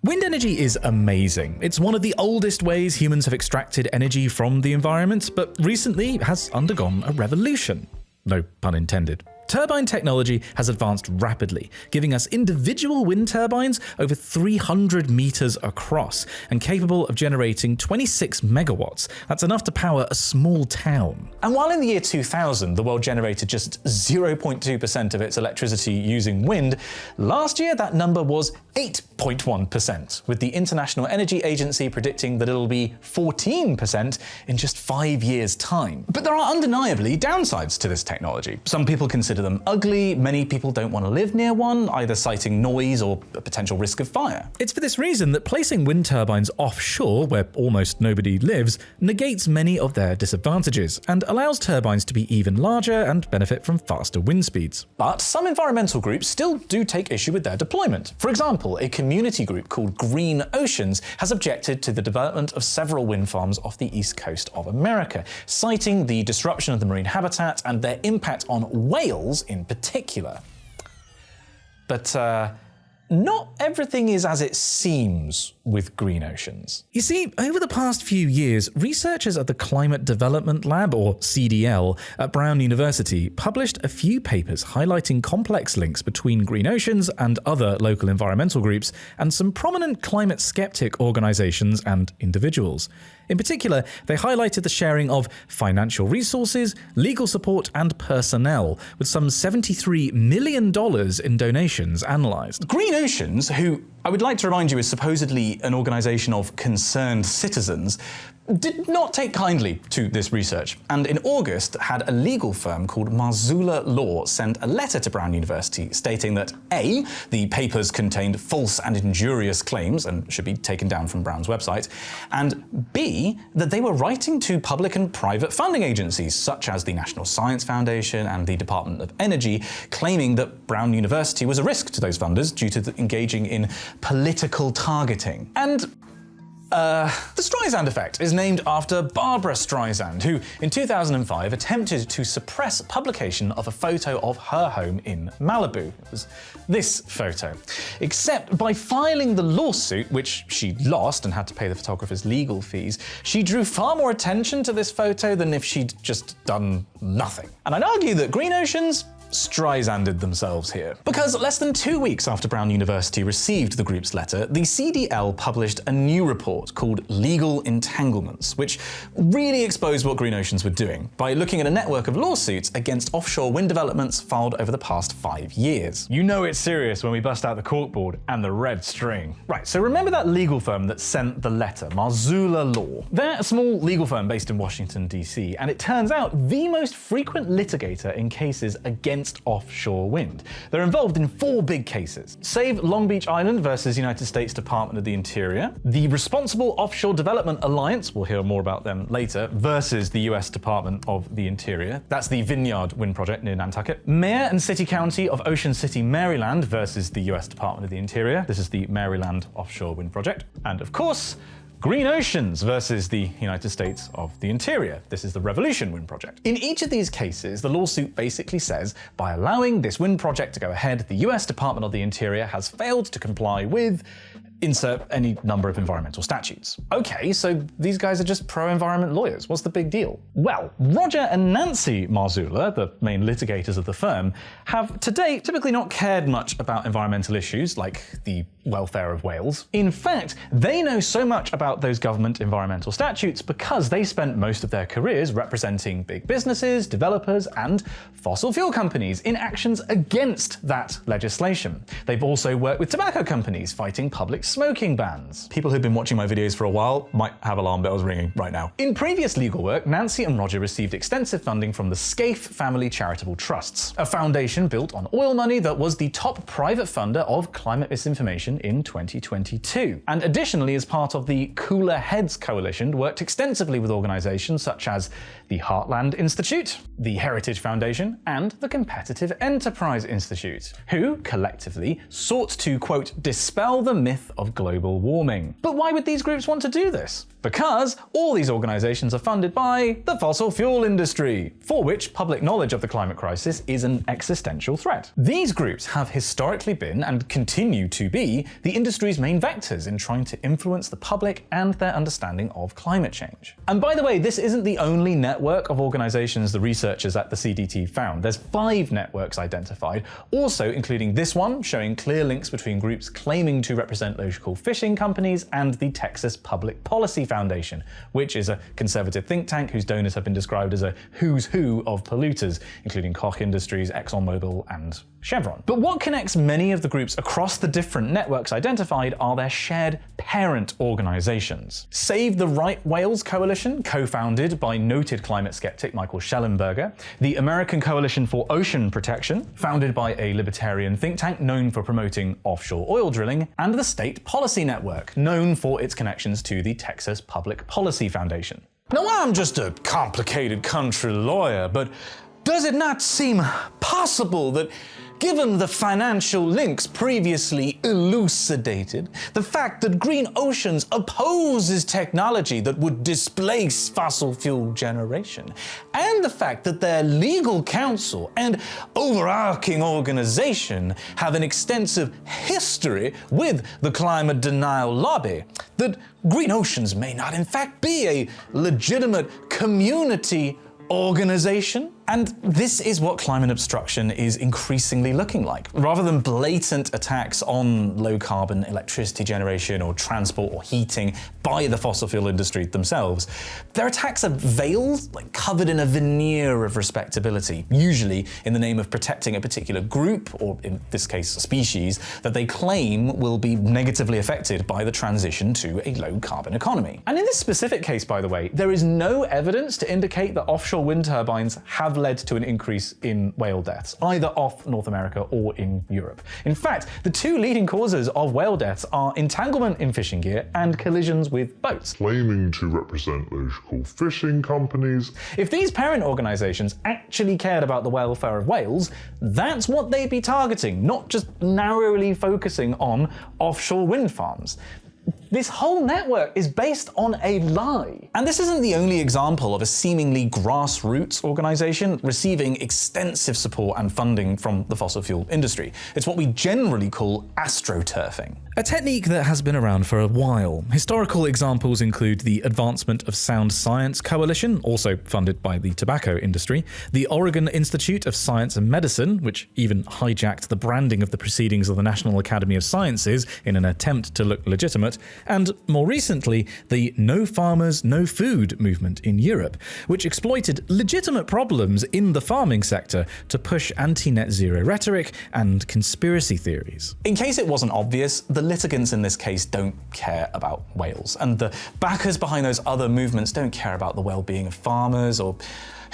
Wind energy is amazing. It's one of the oldest ways humans have extracted energy from the environment, but recently has undergone a revolution. No pun intended. Turbine technology has advanced rapidly, giving us individual wind turbines over 300 meters across and capable of generating 26 megawatts. That's enough to power a small town. And while in the year 2000, the world generated just 0.2% of its electricity using wind, last year that number was 8.1%, with the International Energy Agency predicting that it'll be 14% in just 5 years' time. But there are undeniably downsides to this technology. Some people consider them ugly, many people don't want to live near one, either citing noise or a potential risk of fire. It's for this reason that placing wind turbines offshore, where almost nobody lives, negates many of their disadvantages, and allows turbines to be even larger and benefit from faster wind speeds. But some environmental groups still do take issue with their deployment. For example, a community group called Green Oceans has objected to the development of several wind farms off the east coast of America, citing the disruption of the marine habitat and their impact on whales in particular. But not everything is as it seems with Green Oceans. You see, over the past few years, researchers at the Climate Development Lab, or CDL, at Brown University published a few papers highlighting complex links between Green Oceans and other local environmental groups, and some prominent climate skeptic organizations and individuals. In particular, they highlighted the sharing of financial resources, legal support, and personnel, with some $73 million in donations analysed. Green Oceans, who I would like to remind you is supposedly an organisation of concerned citizens, did not take kindly to this research, and in August had a legal firm called Marzula Law send a letter to Brown University stating that A, the papers contained false and injurious claims and should be taken down from Brown's website, and B, that they were writing to public and private funding agencies such as the National Science Foundation and the Department of Energy, claiming that Brown University was a risk to those funders due to engaging in political targeting. And the Streisand effect is named after Barbara Streisand, who in 2005 attempted to suppress publication of a photo of her home in Malibu. It was this photo. Except by filing the lawsuit, which she lost and had to pay the photographer's legal fees, she drew far more attention to this photo than if she'd just done nothing. And I'd argue that Green Oceans Streisanded themselves here. Because less than 2 weeks after Brown University received the group's letter, the CDL published a new report called Legal Entanglements, which really exposed what Green Oceans were doing by looking at a network of lawsuits against offshore wind developments filed over the past 5 years. You know it's serious when we bust out the corkboard and the red string. Right, so remember that legal firm that sent the letter, Marzula Law? They're a small legal firm based in Washington, D.C., and it turns out the most frequent litigator in cases against offshore wind. They're involved in 4 big cases. Save Long Beach Island versus United States Department of the Interior, the Responsible Offshore Development Alliance, we'll hear more about them later, versus the US Department of the Interior. That's the Vineyard Wind Project near Nantucket. Mayor and City County of Ocean City, Maryland versus the US Department of the Interior. This is the Maryland Offshore Wind Project. And of course, Green Oceans versus the United States of the Interior. This is the Revolution Wind Project. In each of these cases, the lawsuit basically says, by allowing this wind project to go ahead, the US Department of the Interior has failed to comply with insert any number of environmental statutes. Okay, so these guys are just pro-environment lawyers. What's the big deal? Well, Roger and Nancy Marzula, the main litigators of the firm, have to date typically not cared much about environmental issues like the welfare of whales. In fact, they know so much about those government environmental statutes because they spent most of their careers representing big businesses, developers, and fossil fuel companies in actions against that legislation. They've also worked with tobacco companies fighting public smoking bans. People who've been watching my videos for a while might have alarm bells ringing right now. In previous legal work, Nancy and Roger received extensive funding from the Scaife Family Charitable Trusts, a foundation built on oil money that was the top private funder of climate misinformation in 2022. And additionally, as part of the Cooler Heads Coalition, worked extensively with organizations such as the Heartland Institute, the Heritage Foundation, and the Competitive Enterprise Institute, who collectively sought to, quote, dispel the myth of global warming. But why would these groups want to do this? Because all these organizations are funded by the fossil fuel industry, for which public knowledge of the climate crisis is an existential threat. These groups have historically been, and continue to be, the industry's main vectors in trying to influence the public and their understanding of climate change. And by the way, this isn't the only network of organizations the researchers at the CDT found. There's 5 networks identified, also including this one, showing clear links between groups claiming to represent local fishing companies and the Texas Public Policy Foundation, which is a conservative think tank whose donors have been described as a who's who of polluters, including Koch Industries, ExxonMobil, and Chevron. But what connects many of the groups across the different networks identified are their shared parent organizations. Save the Right Whales Coalition, co-founded by noted climate skeptic Michael Schellenberger, the American Coalition for Ocean Protection, founded by a libertarian think tank known for promoting offshore oil drilling, and the State Policy Network, known for its connections to the Texas Public Policy Foundation. Now, I'm just a complicated country lawyer, but does it not seem possible that, given the financial links previously elucidated, the fact that Green Oceans opposes technology that would displace fossil fuel generation, and the fact that their legal counsel and overarching organization have an extensive history with the climate denial lobby, that Green Oceans may not in fact be a legitimate community organization? And this is what climate obstruction is increasingly looking like. Rather than blatant attacks on low-carbon electricity generation or transport or heating by the fossil fuel industry themselves, their attacks are veiled, covered in a veneer of respectability, usually in the name of protecting a particular group, or in this case, a species, that they claim will be negatively affected by the transition to a low-carbon economy. And in this specific case, by the way, there is no evidence to indicate that offshore wind turbines have led to an increase in whale deaths, either off North America or in Europe. In fact, the 2 leading causes of whale deaths are entanglement in fishing gear and collisions with boats. Claiming to represent local fishing companies. If these parent organizations actually cared about the welfare of whales, that's what they'd be targeting, not just narrowly focusing on offshore wind farms. This whole network is based on a lie. And this isn't the only example of a seemingly grassroots organization receiving extensive support and funding from the fossil fuel industry. It's what we generally call astroturfing. A technique that has been around for a while. Historical examples include the Advancement of Sound Science Coalition, also funded by the tobacco industry, the Oregon Institute of Science and Medicine, which even hijacked the branding of the proceedings of the National Academy of Sciences in an attempt to look legitimate, and more recently, the No Farmers, No Food movement in Europe, which exploited legitimate problems in the farming sector to push anti-net zero rhetoric and conspiracy theories. In case it wasn't obvious, the litigants in this case don't care about whales, and the backers behind those other movements don't care about the well-being of farmers or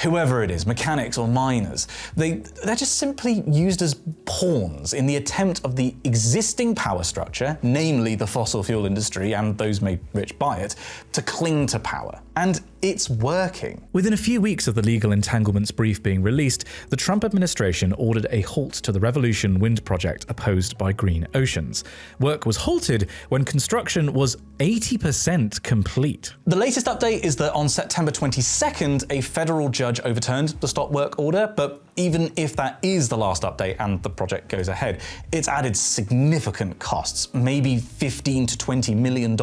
whoever it is, mechanics or miners. They're just simply used as pawns in the attempt of the existing power structure, namely the fossil fuel industry and those made rich by it, to cling to power. And it's working. Within a few weeks of the legal entanglements brief being released, the Trump administration ordered a halt to the Revolution Wind project opposed by Green Oceans. Work was halted when construction was 80% complete. The latest update is that on September 22nd, a federal judge overturned the stop work order, but even if that is the last update and the project goes ahead, it's added significant costs, maybe $15 to $20 million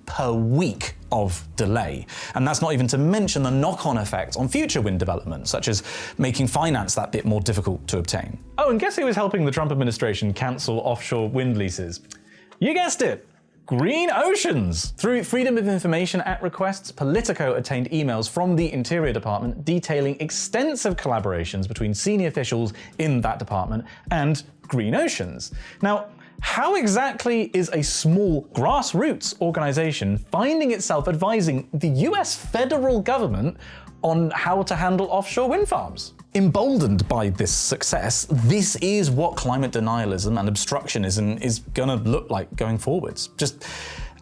per week of delay. And that's not even to mention the knock-on effects on future wind development, such as making finance that bit more difficult to obtain. Oh, and guess who was helping the Trump administration cancel offshore wind leases? You guessed it! Green Oceans! Through Freedom of Information Act requests, Politico obtained emails from the Interior Department detailing extensive collaborations between senior officials in that department and Green Oceans. Now, how exactly is a small grassroots organization finding itself advising the US federal government on how to handle offshore wind farms? Emboldened by this success, this is what climate denialism and obstructionism is gonna look like going forwards. Just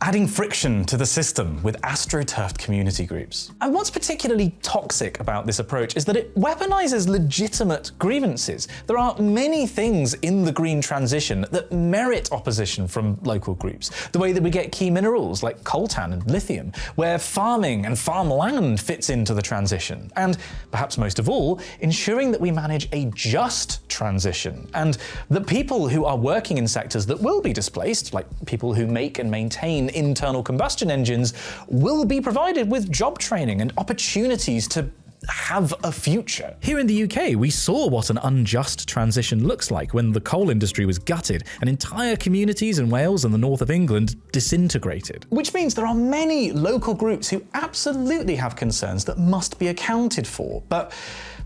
adding friction to the system with astroturfed community groups. And what's particularly toxic about this approach is that it weaponizes legitimate grievances. There are many things in the green transition that merit opposition from local groups. The way that we get key minerals like coltan and lithium, where farming and farmland fits into the transition, and perhaps most of all, ensuring that we manage a just transition, and that people who are working in sectors that will be displaced, like people who make and maintain internal combustion engines, will be provided with job training and opportunities to have a future. Here in the UK, we saw what an unjust transition looks like when the coal industry was gutted and entire communities in Wales and the north of England disintegrated. Which means there are many local groups who absolutely have concerns that must be accounted for, but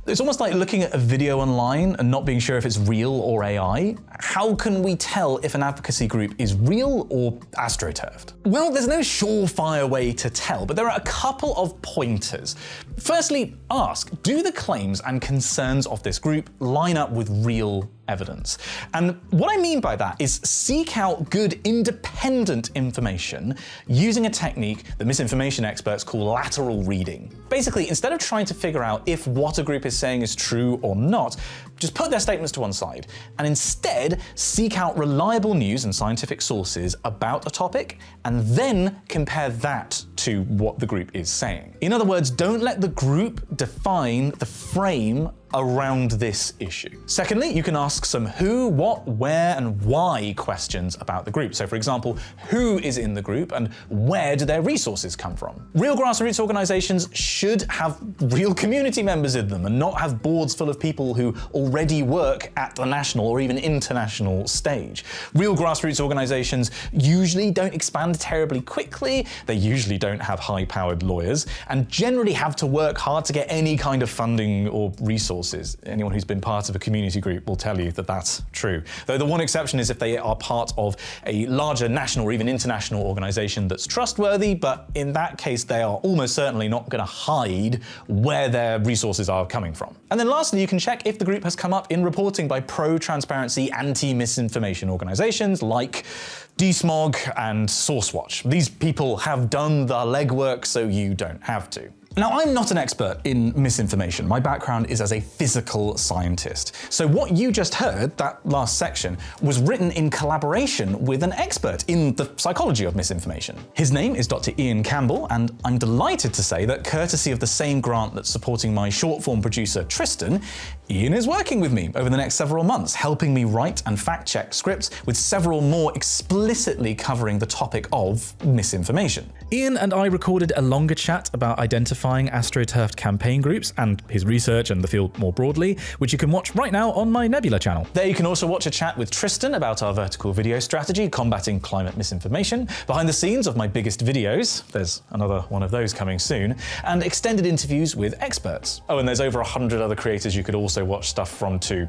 it's almost like looking at a video online and not being sure if it's real or AI. How can we tell if an advocacy group is real or astroturfed? Well, there's no surefire way to tell, but there are a couple of pointers. Firstly, ask, do the claims and concerns of this group line up with real evidence? And what I mean by that is seek out good independent information using a technique that misinformation experts call lateral reading. Basically, instead of trying to figure out if what a group is saying is true or not, just put their statements to one side and instead seek out reliable news and scientific sources about a topic and then compare that to what the group is saying. In other words, don't let the group define the frame around this issue. Secondly, you can ask some who, what, where, and why questions about the group. So for example, who is in the group and where do their resources come from? Real grassroots organizations should have real community members in them and not have boards full of people who already work at the national or even international stage. Real grassroots organizations usually don't expand terribly quickly, they usually don't have high-powered lawyers, and generally have to work hard to get any kind of funding or resources. Anyone who's been part of a community group will tell you that that's true. Though the one exception is if they are part of a larger national or even international organization that's trustworthy, but in that case they are almost certainly not going to hide where their resources are coming from. And then lastly, you can check if the group has come up in reporting by pro-transparency, anti-misinformation organizations like DSMOG and SourceWatch. These people have done the legwork so you don't have to. Now, I'm not an expert in misinformation. My background is as a physical scientist. So what you just heard, that last section, was written in collaboration with an expert in the psychology of misinformation. His name is Dr. Ian Campbell, and I'm delighted to say that courtesy of the same grant that's supporting my short-form producer, Tristan, Ian is working with me over the next several months, helping me write and fact-check scripts, with several more explicitly covering the topic of misinformation. Ian and I recorded a longer chat about identifying astroturfed campaign groups and his research and the field more broadly, which you can watch right now on my Nebula channel. There you can also watch a chat with Tristan about our vertical video strategy, combating climate misinformation, behind the scenes of my biggest videos, there's another one of those coming soon, and extended interviews with experts. Oh, and there's over 100 other creators you could also watch stuff from too,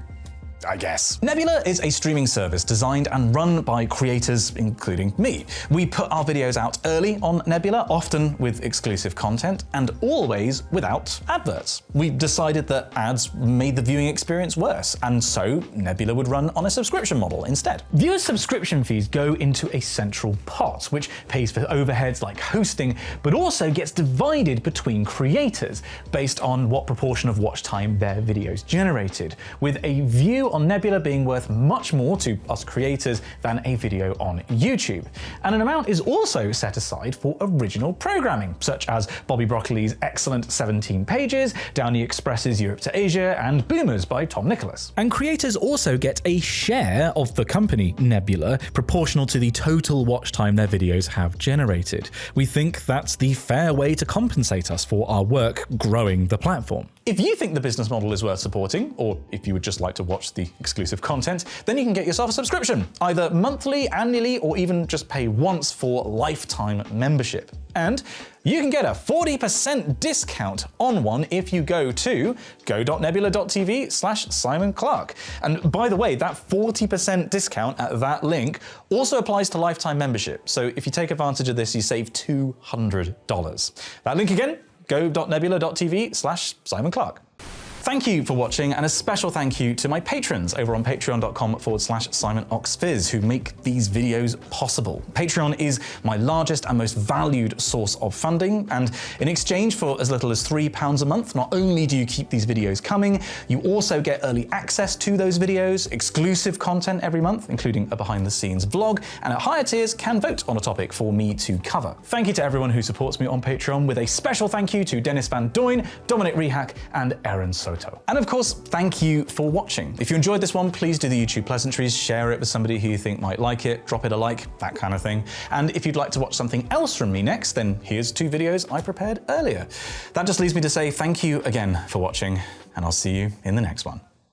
I guess. Nebula is a streaming service designed and run by creators, including me. We put our videos out early on Nebula, often with exclusive content, and always without adverts. We decided that ads made the viewing experience worse, and so Nebula would run on a subscription model instead. Viewer subscription fees go into a central pot, which pays for overheads like hosting, but also gets divided between creators, based on what proportion of watch time their videos generated, with a view on Nebula being worth much more to us creators than a video on YouTube. And an amount is also set aside for original programming, such as Bobby Broccoli's excellent 17 Pages, Downey Express's Europe to Asia, and Boomers by Tom Nicholas. And creators also get a share of the company Nebula, proportional to the total watch time their videos have generated. We think that's the fair way to compensate us for our work growing the platform. If you think the business model is worth supporting, or if you would just like to watch the exclusive content, then you can get yourself a subscription, either monthly, annually, or even just pay once for lifetime membership. And you can get a 40% discount on one if you go to go.nebula.tv/Simon Clark. And by the way, that 40% discount at that link also applies to lifetime membership. So if you take advantage of this, you save $200. That link again, go.nebula.tv/Simon Clark. Thank you for watching, and a special thank you to my patrons over on patreon.com/SimonOxFizz who make these videos possible. Patreon is my largest and most valued source of funding, and in exchange for as little as £3 a month, not only do you keep these videos coming, you also get early access to those videos, exclusive content every month, including a behind-the-scenes vlog, and at higher tiers can vote on a topic for me to cover. Thank you to everyone who supports me on Patreon, with a special thank you to Dennis Van Duyn, Dominic Rehack, and Aaron Soto. And of course, thank you for watching. If you enjoyed this one, please do the YouTube pleasantries, share it with somebody who you think might like it, drop it a like, that kind of thing. And if you'd like to watch something else from me next, then here's 2 videos I prepared earlier. That just leaves me to say thank you again for watching, and I'll see you in the next one.